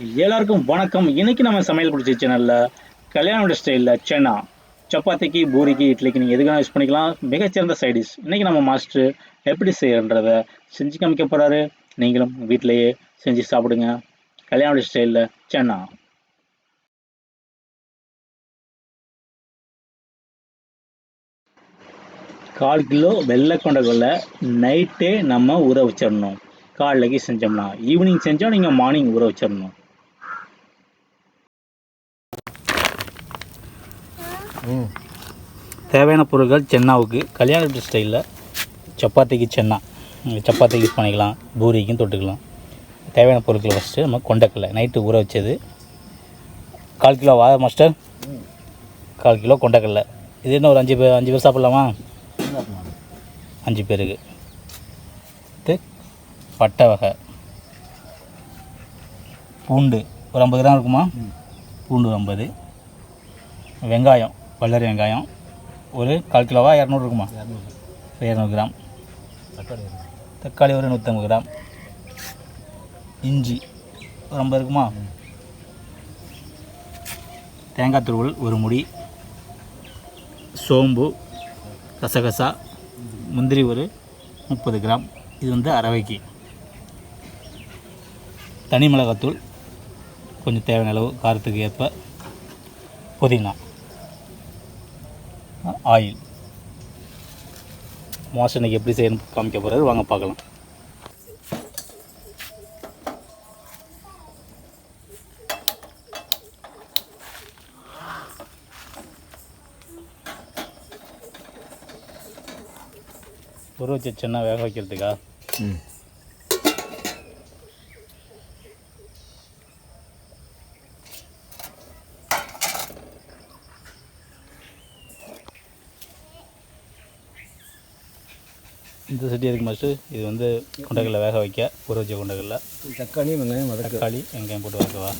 எல்லாருக்கும் வணக்கம். இன்னைக்கு நம்ம சமையல் பிடிச்ச சேனல்ல கல்யாணோட ஸ்டைலில் சென்னா சப்பாத்திக்கு பூரிக்கு இட்லிக்கு நீங்கள் எதுக்காக யூஸ் பண்ணிக்கலாம். மிகச்சிறந்த சைடிஷ். இன்னைக்கு நம்ம மாஸ்டர் எப்படி செய்யறன்றத செஞ்சு காமிக்க போறாரு. நீங்களும் வீட்டிலேயே செஞ்சு சாப்பிடுங்க. கல்யாணோட ஸ்டைலில் சென்னா. கால் கிலோ வெள்ளை கொண்டக்கடலை நைட்டே நம்ம ஊற வச்சிடணும். காலைக்கு செஞ்சோம்னா ஈவினிங் செஞ்சோம், நீங்கள் மார்னிங் ஊற வச்சிடணும். தேவையான பொருட்கள் சென்னாவுக்கு கல்யாண ஸ்டைலில் சப்பாத்திக்கு சென்னா, சப்பாத்திக்கு யூஸ் பண்ணிக்கலாம், பூரிக்கும் தொட்டுக்கலாம். தேவையான பொருட்கள் ஃபஸ்ட்டு நம்ம கொண்டக்கடலை நைட்டு ஊற வச்சது 1/4 கிலோவா மாஸ்டர்? 1/4 கிலோ கொண்டக்கடலை. இது என்ன ஒரு 5 பேர் சாப்பிட்லாமா? 5 பேருக்கு. பட்டை வகை, பூண்டு ஒரு 50 கிராம் இருக்குமா? பூண்டு 50, வெங்காயம் வல்லரி வெங்காயம் ஒரு 1/4 கிலோவா 200 இருக்குமா? 200 கிராம். தக்காளி ஒரு 150 கிராம். இஞ்சி ஒரு 50 இருக்குமா? தேங்காய் துருவல் ஒரு முடி, சோம்பு, கசகசா, முந்திரி ஒரு 30 கிராம். இது அரவைக்கு. தனி மிளகாத்தூள் கொஞ்சம் தேவையான அளவு காரத்துக்கு ஏற்ப, புதினா, ஆயில். மாஸ்டர் இன்றைக்கி எப்படி செய்யணும் காமிக்க போகிறாரு, வாங்க பார்க்கலாம். ஊற வச்ச சென்னா வேக வைக்கிறதுக்கா? இந்த சட்டி எதுக்கு மாஸ்டர்? இது கொண்டக்கடலை வேக வைக்க ஊற வச்ச கொண்டக்கடலை. தக்காளி வெங்காயம் போட்டு வைக்கவா?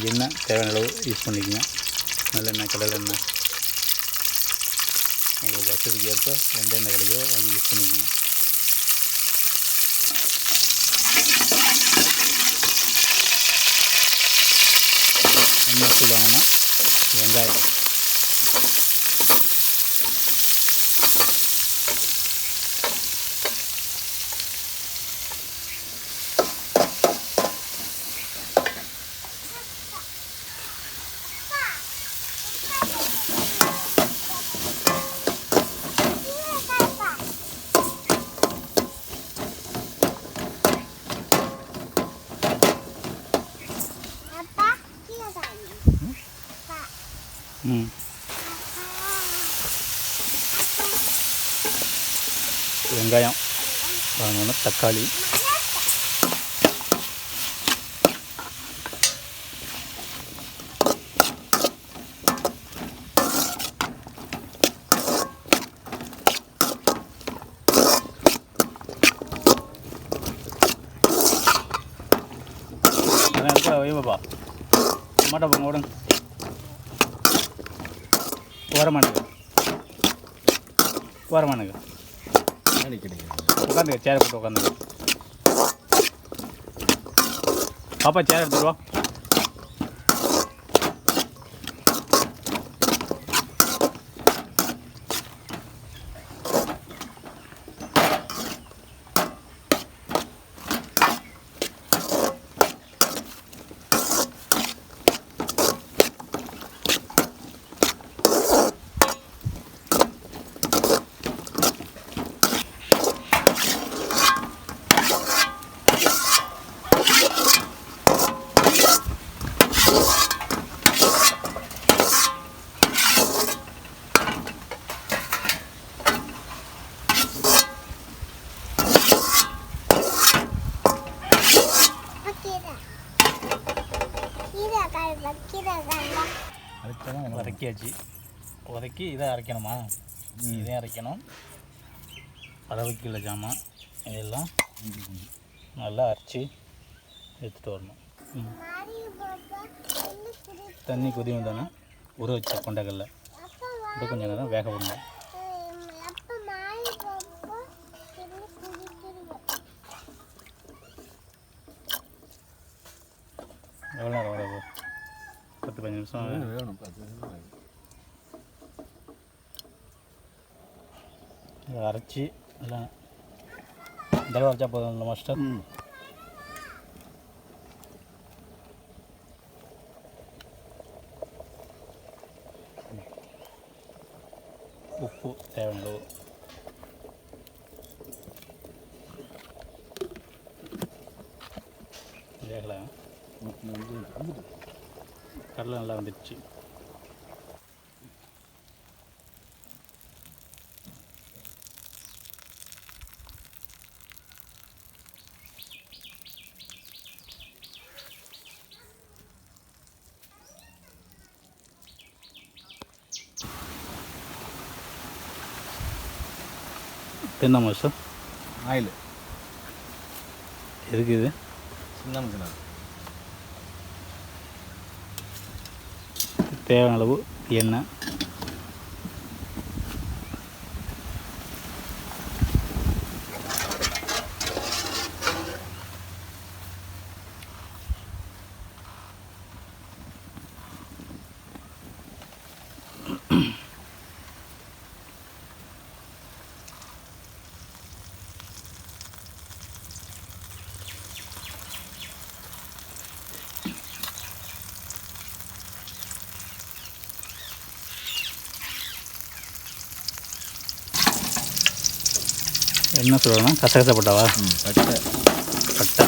எண்ணெய் தேவையான அளவு யூஸ் பண்ணிக்கங்க. நல்லெண்ணெய், கடலை எண்ணெய், உங்களுக்கு வசதிக்கு ஏற்ப எந்த எண்ணெய் கிடைக்கோ வாங்கி யூஸ் பண்ணிக்கோங்க. என்ன சொல்லுவாங்கன்னா வெங்காயம், வெங்காயம் வாங்கணும், தக்காளி, வைப்பா மாட்டா போங்க உடனே ஓரமானுங்க உட்காந்துங்க, சேர் போட்டு உட்காந்துங்க. பாப்பா சேர் எடுத்துருவா. வதக்கி இதை அரைக்கணுமா? இதையும் அரைக்கணும். அளவுக்கு இல்லை ஜாமான் இதெல்லாம் நல்லா அரைச்சி எடுத்துகிட்டு வரணும். தண்ணி கொதி வந்தோன்னா ஊற வச்ச கொண்டக்கடலை இது கொஞ்சம் நேரம் வேக விடணும். எவ்வளோ நேரம் வர 10-15 நிமிஷம் வேணும். இதை அரைச்சி எல்லாம் தடவை அரைச்சா போதும் இல்லை மாஸ்டர்? உப்பு தேவையான அளவு, வேகலை கடலை நல்லா வந்துடுச்சு. என்ன மாஸ்டர்? ஆயில் எதுக்கு இது? சின்ன மசாலா தேவையான அளவு எண்ணெய், என்ன சொல்லணும்? கசகசை பட்டாவா? பட்டை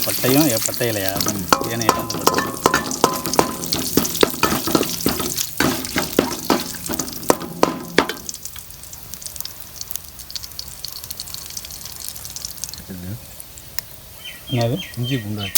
பட்டையும் பட்டை இலையா? ஏன்னா என்னது? இஞ்சி பூண்டு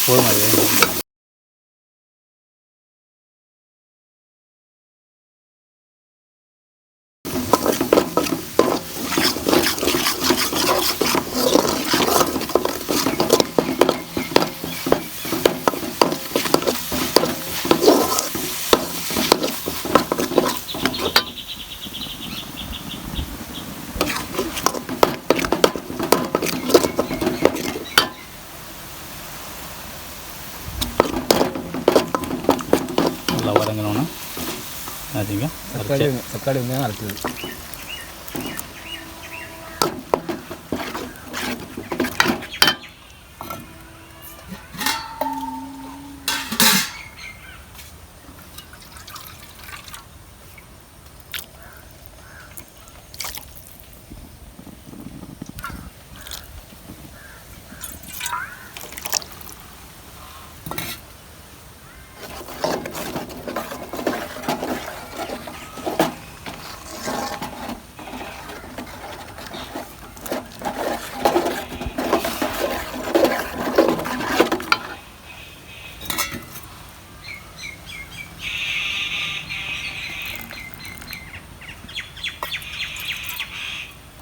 போதும். அது நல்லா வதங்கணும்னா ஆச்சுங்க. தக்காளி வெங்காயம் அரைச்சது.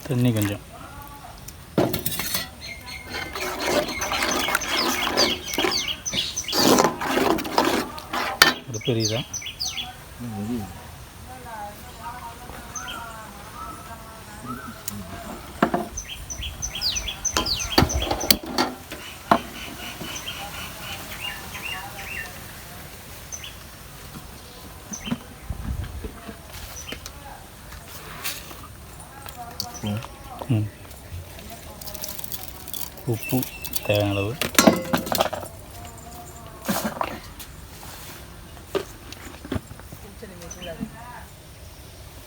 தண்ணி கொஞ்சம் ஒரு பெரியதா உப்பு தேவையான அளவு,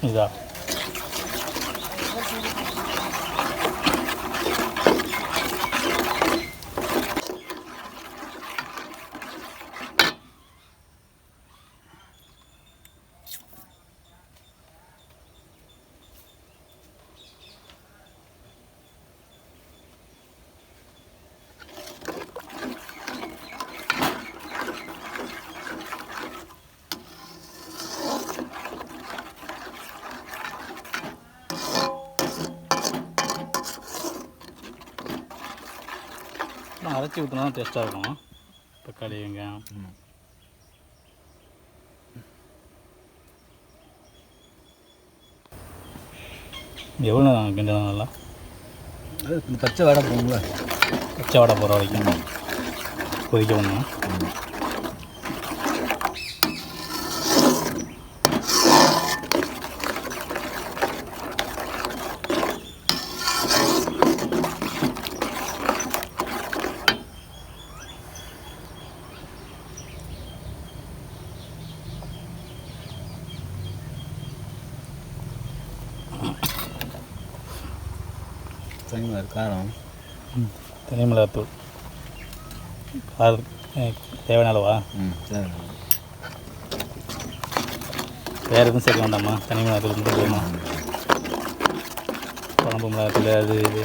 இதா அரைச்சி ஊற்றினா டேஸ்ட்டாக இருக்கும். தக்காளி வெங்காயம் எவ்வளோ கிண்டலாம் நல்லா அது இந்த பச்சை வடை போகுங்களா? பச்சை வடை போகிற வரைக்கும் கொதிக்க ஒன்று. தனி காரம், தனி மிளகாத்தூள், காரம் தேவையான அளவா? சரி. வேறு எதுவும் சேர்க்க வேண்டாமா? தனி மிளகாத்தூள் மட்டும் போதுமா? குழம்பு மிளகாத்தூள் அது இது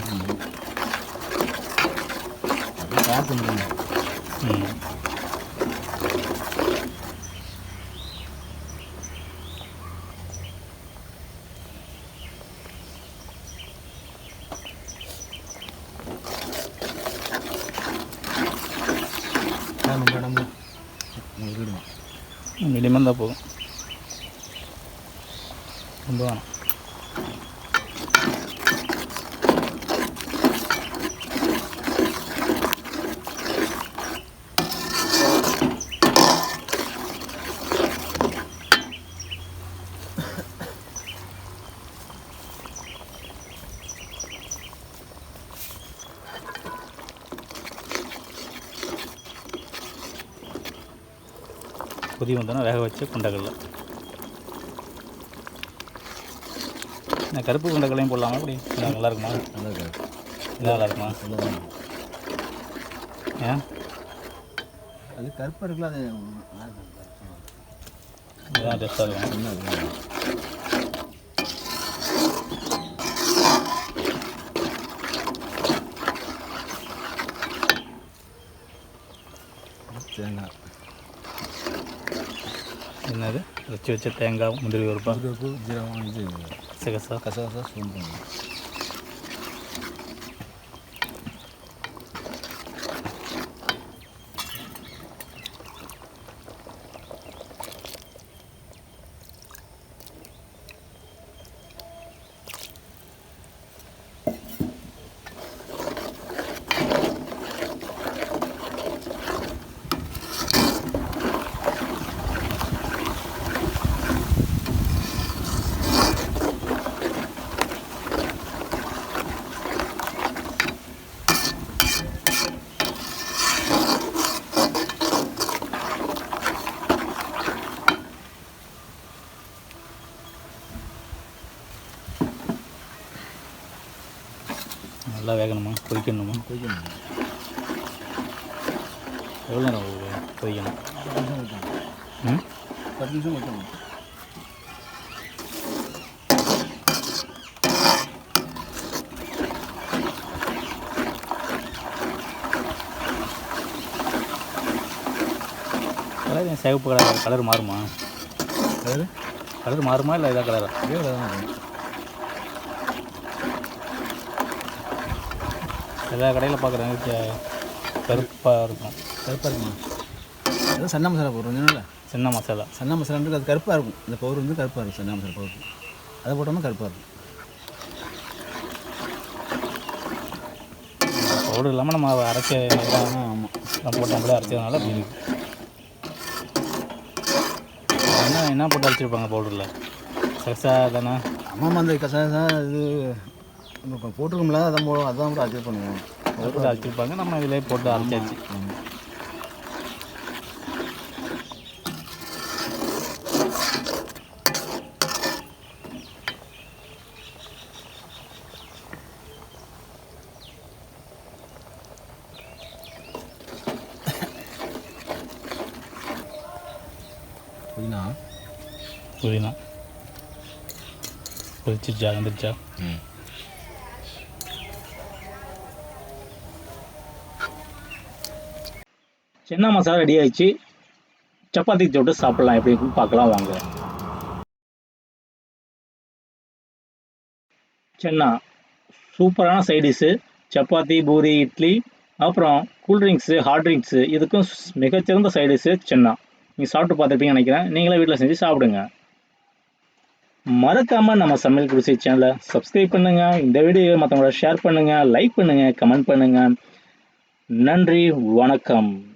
பார்த்து மினிமம் தான் போகும், ரொம்ப வேணும். கொதி வந்தோன்னா வேக வச்சு கொண்டக்கடலை. கருப்பு கொண்டக்கடலையும் போடலாமா? அப்படி நல்லா இருக்குமா? நல்லா இருக்குமா? ஏன் அது கருப்பாக இருக்குல்ல, அது இதுதான் டேஸ்ட்டாக இருக்கும். தேங்காய் என்னது வச்சு வச்ச தேங்காய், முந்திரி பருப்பா, ஜீரகம், இது கசகசா கசகசா சோம்பு. நல்லா வேகணுமா? கொதிக்கணுமா? கொதிக்கணும். எவ்வளோ நேரம் கொதிக்கணும்? 10 நிமிஷம் வைக்கணும். கலர் சிவப்பு கலர் மாறுமா? கலர் மாறுமா இல்லை இதாக கலரா? இதே கலர் தான் இருக்கும். எல்லா கடையில் பார்க்குறேன் கருப்பாக இருக்கும். கருப்பாக இருக்குமா? அது சன்னா மசாலா போடுறோம் இல்லை? சின்ன மசாலா. சன்னா மசாலான்றது அது கருப்பாக இருக்கும். இந்த பவுடர் வந்து கருப்பாக இருக்கும். சன்னா மசாலா பவுடர் அதை போட்டோம்னா கருப்பாக இருக்கும். பவுடர் இல்லாமல் நம்ம அரைச்ச ஆமாம் நம்ம போட்டு கூட அரைச்சதுனால அப்படி இருக்கு. என்ன போட்டு அரைச்சிருப்பாங்க பவுடரில்? சக்ஸா தானே? ஆமாம், அந்த கசகசா இது இப்போ போட்டுருக்கோம்ல, அதான் அதான் கூட அட்ஜஸ்ட் பண்ணுவோம். போட்டு அரைச்சிருப்பாங்க, நம்ம இதிலே போட்டு அரைச்சாச்சு. புதினா கொதிச்சிருச்சா? வந்துருச்சா? சென்னா மசாலா ரெடி ஆயிடுச்சு. சப்பாத்தி தொட்டு சாப்பிடலாம். எப்படி இருக்குன்னு பார்க்கலாம் வாங்க. சென்னா சூப்பரான சைட் டிஷ்ஷு. சப்பாத்தி, பூரி, இட்லி அப்புறம் கூல்ட்ரிங்க்ஸு, ஹாட் ட்ரிங்க்ஸு இதுக்கும் மிகச்சிறந்த சைட் டிஷ்ஷு சென்னா. நீங்கள் சாப்பிட்டு பார்த்துருப்பீங்கன்னு நினைக்கிறேன். நீங்களே வீட்டில் செஞ்சு சாப்பிடுங்க. மறக்காமல் நம்ம சமையல் குடிசை சேனலை சப்ஸ்கிரைப் பண்ணுங்கள். இந்த வீடியோ மற்றவங்களோட ஷேர் பண்ணுங்கள், லைக் பண்ணுங்கள், கமெண்ட் பண்ணுங்கள். நன்றி, வணக்கம்.